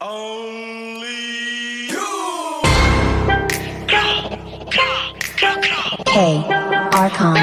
Only you. K. Archon.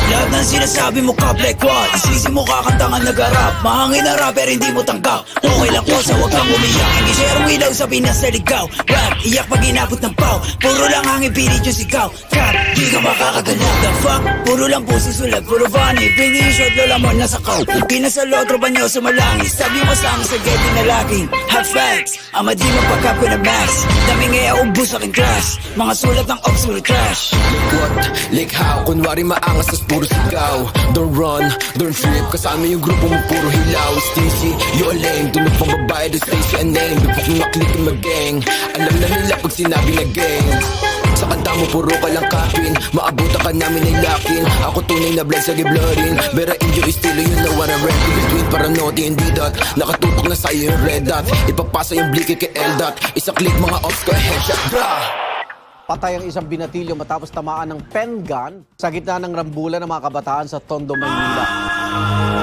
Lahat ng sinasabi mo ka black wall, isisi mo kakantangan nag-arap. Mahangin na rapper hindi mo tanggap. Okay lang ko sa wag kang umiyak. Hindi share ilaw sa Pinas na ligaw. Rap, iyak pag inabot ng pau. Puro lang hangin pilit yung sigaw. Trap, di ka makakagalaw. The fuck, puro lang puso sulat. Puro funny, pingi yung shot lola mo nasa kaw. Pinasalo, tropa nyo sumalangis. Sabi mo kasama sa getty na laging hot facts. Ama di mapagkap ko na max. Daming ngaya ubus aking class. Mga sulat ng ops, puro trash. Like what? Like how? Kunwari maangas tas puro sigaw. Don't run, don't trip. Kasama yung grupo mo puro hilaw. Stacy, you a lame. Dunod pang babae, do Stacy a name. Bipok mo maklik yung mag-gang. Alam na nila pag sinabi na gang. Sa kanta mo puro ka lang kapin. Maabutan ka namin ay lakin. Ako tunay na blood sa giblorin. Bera inyo estilo yun na what I rap. Between paranoid and D-dot. Nakatutok na sa'yo yung red dot. Ipapasa yung bliki kay L-dot. Isang click mga ops ko headshot. Bra! Patay ang isang binatilyo matapos tamaan ng pen gun sa gitna ng rambulan ng mga kabataan sa Tondo, Maynila.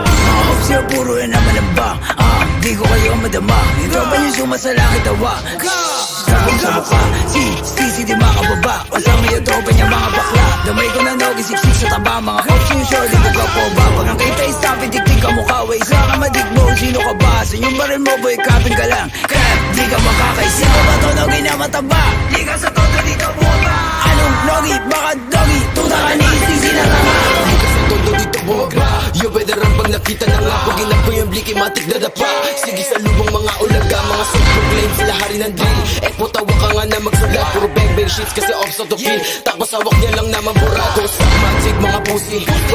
Mga ops yung puro na naman ang bang. Di ko kayo madama. Yung tropa nyo sumasalangit tawa. Sabi sa mukha, si di makababa. Kasama yung tropa niya mga bakla. Damay ko na nogi, siksik sa taba. Mga ops yung shorty, magkapoba. Pag ang kita istapin, tiktik ka mukha. Way isa ka madigmo, sino ka ba? Sa yung baril mo, boy, kapin ka lang. Crap, di ka makakaisi. Ako ba to nogi na mataba? Di ka sa todo, di ka buwaba. Anong nogi? Baka dogi? Tuta ka ni istisi na nga. Todo dito buwaba. Yo, veteran pag nakita na nga. Pag inap ko yung bliki, matik na dapa. Sige sa lubong mga ulaga. Mga self-proclaim sila hari ng drill. Putawa ka nga na magsulat. Puro bang-bang shits kasi off sa to kill. Tapos hawak niya lang naman burado. Sa magic mga pussy.